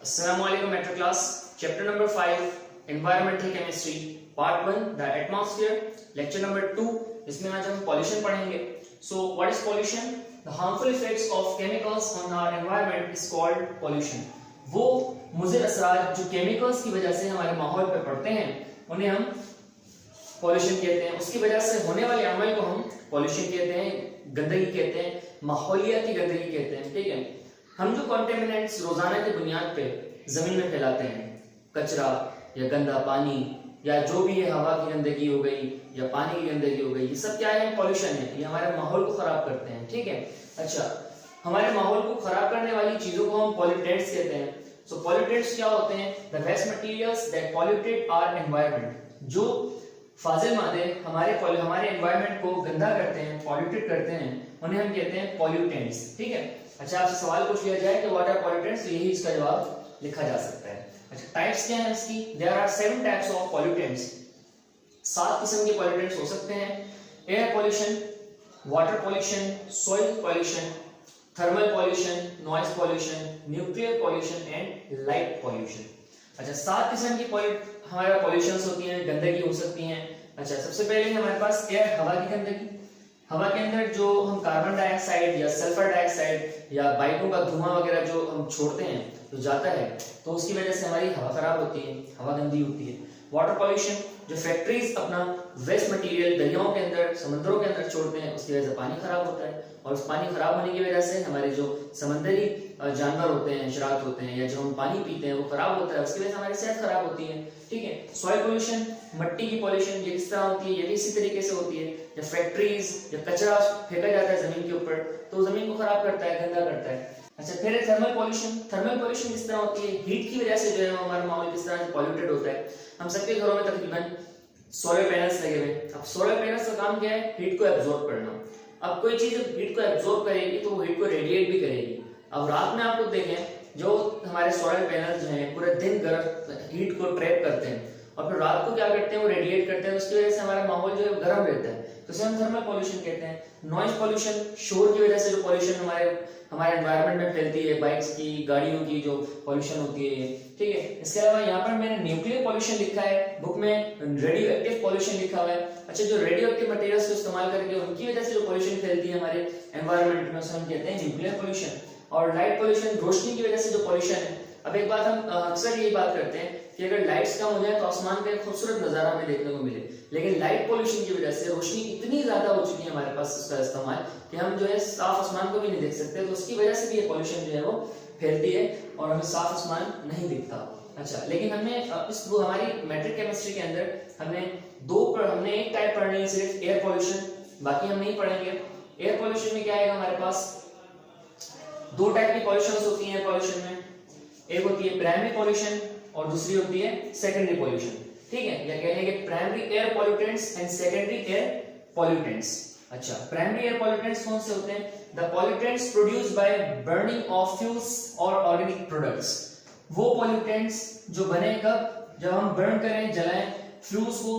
Assalamualaikum metric class, chapter number 5 environmental chemistry part 1 the atmosphere, lecture number 2 इसमें आज हम pollution पढ़ेंगे. So what is pollution? The harmful effects of chemicals on our environment is called pollution. वो मुज़िर असरात जो chemicals की वजह से हमारे माहौल पर पड़ते हैं उन्हें हम पॉल्यूशन कहते हैं. उसकी वजह से होने वाले अमल को हम पॉल्यूशन कहते हैं, गंदगी कहते हैं, माहौलियाती गंदगी कहते हैं. ठीक है, हम जो कॉन्टेमिनेंट्स रोजाना की बुनियाद पे जमीन में फैलाते हैं, कचरा या गंदा पानी या जो भी है, हवा की गंदगी हो गई या पानी की गंदगी हो गई, ये सब क्या है? पॉल्यूशन है. ये हमारे माहौल को खराब करते हैं. ठीक है, अच्छा, हमारे माहौल को खराब करने वाली चीजों को हम पॉल्यूटेंट्स कहते हैं. सो पॉल्यूटेंट्स क्या होते हैं? The waste materials that polluted our environment. जो फाजिल मादे हमारे एनवायरनमेंट को गंदा करते हैं, पॉल्यूटेड करते हैं, उन्हें हम कहते हैं पॉल्यूटेंट्स. ठीक है, अच्छा, आपसे सवाल पूछ लिया जाए कि व्हाट आर पॉल्यूटेंट्स, तो यही इसका जवाब लिखा जा सकता है. अच्छा, टाइप्स क्या हैं इसकी? There are 7 types of pollutants. 7 किस्म के पॉल्यूटेंट्स हो सकते हैं. Air pollution, water pollution, soil pollution, thermal pollution, noise pollution, nuclear pollution and light pollution. अच्छा, 7 किस्म की हमारे पॉल्यूशंस होती हैं, गंदगी हो सकती हैं. अच्छा, सबसे पहले हमारे पास एयर, हवा की गंदगी. हवा के अंदर जो हम कार्बन डाइऑक्साइड या सल्फर डाइऑक्साइड या बाइकों का धुआं वगैरह जो हम छोड़ते हैं, जो जाता है, तो उसकी वजह से हमारी हवा खराब होती है, हवा गंदी होती है. वाटर पॉल्यूशन, जो फैक्ट्रीज अपना वेस्ट मटेरियल दरियाओं के अंदर, समुद्रों के अंदर छोड़ते हैं, उसकी वजह से पानी खराब होता है. और उस पानी खराब होने की वजह से हमारे जो समंदरी जानवर होते हैं, शरारत होते हैं, या जो हम पानी पीते हैं वो खराब होता है, उसकी वजह से हमारी सेहत खराब होती है. ठीक है, सॉइल पोल्यूशन, मट्टी की पॉल्यूशन, ये किस तरह होती है? ये भी इसी तरीके से होती है. जब फैक्ट्रीज या कचरा फेंका जाता है जमीन के ऊपर, तो जमीन को खराब करता है, गंदा करता है. अच्छा, फिर थर्मल पोल्यूशन. थर्मल पोल्यूशन किस तरह होती है? हीट की वजह से जो है हमारा माहौल किस तरह से पॉल्यूटेड होता है. हम सबके घरों में तकरीबन सोलर पैनल्स लगे हुए हैं. अब सोलर पैनल्स का काम क्या है? हीट को एब्जॉर्ब करना. अब कोई चीज हीट को एब्जॉर्ब करेगी तो वो हीट को रेडिएट भी करेगी. अब रात में आपको देखें, जो हमारे सोलर पैनल्स जो हैं पूरे दिन गर्म हीट को ट्रैप करते हैं और फिर रात को क्या करते हैं? वो रेडिएट करते हैं. उसकी वजह से हमारा माहौल जो है गर्म रहता है, तो इसे हम थर्मल पॉल्यूशन कहते हैं. नॉइज पॉल्यूशन, शोर की वजह से जो पॉल्यूशन हमारे एनवायरनमेंट में फैलती है, बाइक्स की, गाड़ियों की जो पॉल्यूशन होती है. ठीक है, इसके अलावा यहाँ पर मैंने न्यूक्लियर पॉल्यूशन लिखा है, बुक में रेडियो एक्टिव पॉल्यूशन लिखा हुआ है. अच्छा, जो रेडियो एक्टिव मटेरियल्स को इस्तेमाल करके उनकी वजह से जो पॉल्यूशन फैलती है हमारे एनवायरनमेंट में, उसे हम कहते हैं न्यूक्लियर पॉल्यूशन. और लाइट पॉल्यूशन, रोशनी की वजह से जो पॉल्यूशन है. अब एक बात हम अक्सर यही बात करते हैं कि अगर लाइट्स कम हो जाए तो आसमान का एक खूबसूरत नजारा हमें देखने को मिले, लेकिन लाइट पॉल्यूशन की वजह से रोशनी इतनी ज्यादा हो चुकी है हमारे पास इसका इस्तेमाल कि हम जो है साफ आसमान को भी नहीं देख सकते. तो उसकी वजह से भी ये पॉल्यूशन जो है वो फैलती है और हमें साफ आसमान नहीं दिखता. अच्छा, लेकिन हमने हमारी मैट्रिक केमिस्ट्री के अंदर हमने एक टाइप पढ़नी है, सिर्फ एयर पॉल्यूशन, बाकी हम नहीं पढ़ेंगे. एयर पॉल्यूशन में क्या है? हमारे पास 2 टाइप की पॉल्यूशन होती है. पॉल्यूशन में एक होती है प्राइमरी पॉल्यूशन और दूसरी होती है सेकेंडरी पॉल्यूशन. ठीक है, या कह लेंगे primary air pollutants and secondary air pollutants. अच्छा, प्राइमरी एयर पॉल्यूटेंट्स कौन से होते हैं? The pollutants produced by burning of fuels और ऑर्गेनिक प्रोडक्ट्स. वो पॉल्यूटेंट्स जो बने कब? जब हम बर्न करें, जलाएं फ्यूल्स को,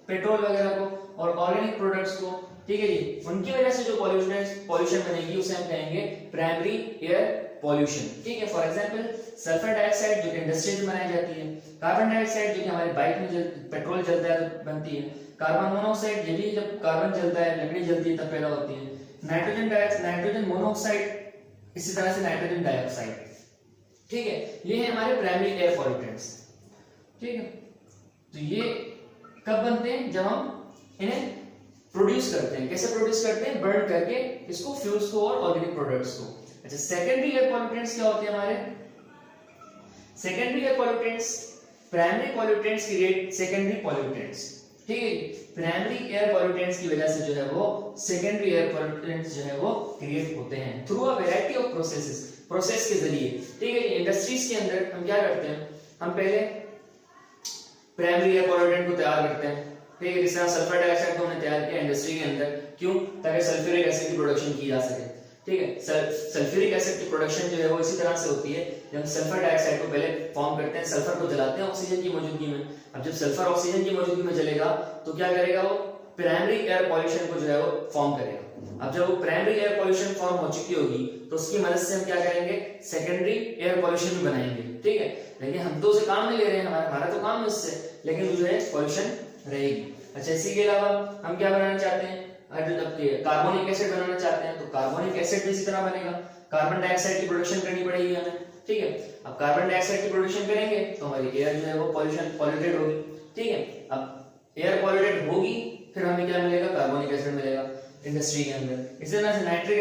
पेट्रोल वगैरह को और ऑर्गेनिक प्रोडक्ट्स को. ठीक है जी, उनकी वजह से जो पॉल्यूशन बनेगी उसे हम कहेंगे प्राइमरी एयर पॉल्यूशन. ठीक है, फॉर एग्जांपल सल्फर डाइऑक्साइड जो कि इंडस्ट्री में बनाई जाती है, कार्बन डाइऑक्साइड जो कि हमारी बाइक में पेट्रोल जलता है तो बनती है, कार्बन मोनोऑक्साइड ये भी जब कार्बन जलता है, लकड़ी जलती है तब पैदा होती है, नाइट्रोजन मोनोऑक्साइड, इसी तरह से नाइट्रोजन डाइऑक्साइड. ठीक है, ये है हमारे प्राइमरी एयर पॉल्यूटेंट्स. ठीक है, तो ये कब बनते हैं? जब हम इन्हें प्रोड्यूस करते हैं. कैसे प्रोड्यूस करते हैं? बर्न करके इसको, फ्यूल्स को और ऑर्गेनिक प्रोडक्ट्स को. अच्छा, सेकेंडरी एयर पॉल्यूटेंट्स क्या होते हैं हमारे? Secondary air pollutants primary pollutants create secondary pollutants. ठीक है, प्राइमरी एयर पॉल्यूटेंट्स की वजह से जो है वो सेकेंडरी एयर पॉल्यूटेंट्स जो है वो क्रिएट होते हैं through a variety of process के जरिए. ठीक है, इंडस्ट्रीज के अंदर हम क्या करते हैं? हम पहले प्राइमरी एयर पॉल्यूटेंट को तैयार करते हैं. ठीक है, जिस तरह सल्फर डाइऑक्साइड को हमने तैयार किया इंडस्ट्री के अंदर, क्यों? ताकि सल्फ्यूरिक एसिड की प्रोडक्शन की जा सके. ठीक है, सल्फ्यूरिक एसिड की प्रोडक्शन जो है वो इसी तरह से होती है. जब सल्फर डाइऑक्साइड को पहले फॉर्म करते हैं, सल्फर को जलाते हैं ऑक्सीजन की मौजूदगी में. अब जब सल्फर ऑक्सीजन की मौजूदगी में जलेगा तो क्या करेगा? वो प्राइमरी एयर पॉल्यूशन को जो है वो फॉर्म करेगा. अब जब वो प्राइमरी एयर पॉल्यूशन फॉर्म हो चुकी होगी तो उसकी मदद से हम क्या करेंगे, सेकेंडरी एयर पॉल्यूशन भी बनाएंगे, ठीक है। लेकिन हम तो उसे काम नहीं ले रहे हैं, हमारा तो काम है उससे, लेकिन जो है पॉल्यूशन रहेगी। अच्छा, इसी के अलावा हम क्या बनाना चाहते हैं, कार्बोनिक एसिड बनाना चाहते हैं, तो कार्बोनिक एसिड भी इसी तरह बनेगा। कार्बन डाइऑक्साइड की प्रोडक्शन करनी पड़ेगी हमें, ठीक है। अब कार्बन डाइऑक्साइड की प्रोडक्शन करेंगे तो हमारी एयर जो है वो पॉल्यूटेड होगी, ठीक है। अब एयर पॉल्यूटेड होगी, फिर हमें क्या मिलेगा, कार्बोनिक एसिड मिलेगा इंडस्ट्री के अंदर। इसी तरह से नाइट्रिक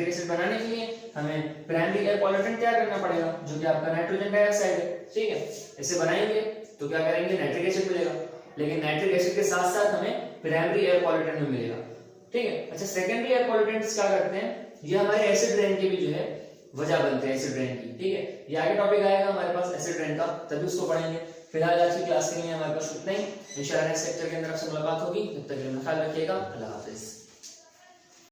एसिड बनाने के लिए हमें प्राइमरी एयर पॉल्यूटेंट तैयार करना पड़ेगा, जो कि आपका नाइट्रोजन डाइऑक्साइड है, ठीक है। इसे बनाएंगे तो क्या करेंगे, नाइट्रिक एसिड मिलेगा, लेकिन नाइट्रिक एसिड के साथ साथ हमें प्राइमरी एयर पॉल्यूटेंट भी मिलेगा, ठीक है। अच्छा, सेकेंडरी एयर पॉल्यूटेंट्स क्या करते हैं, ये हमारे एसिड रेन के भी जो है वजह बनते हैं, एसिड रेन की, ठीक है। ये आगे टॉपिक आएगा हमारे पास एसिड रेन का, तभी उसको पढ़ेंगे। फिलहाल आज की क्लास के लिए हमारे पास उतना ही, इंशाल्लाह नेक्स्ट लेक्चर के अंदर आपसे मुलाकात होगी। तब तक के लिए ख्याल रखिएगा। अल्लाह हाफिज।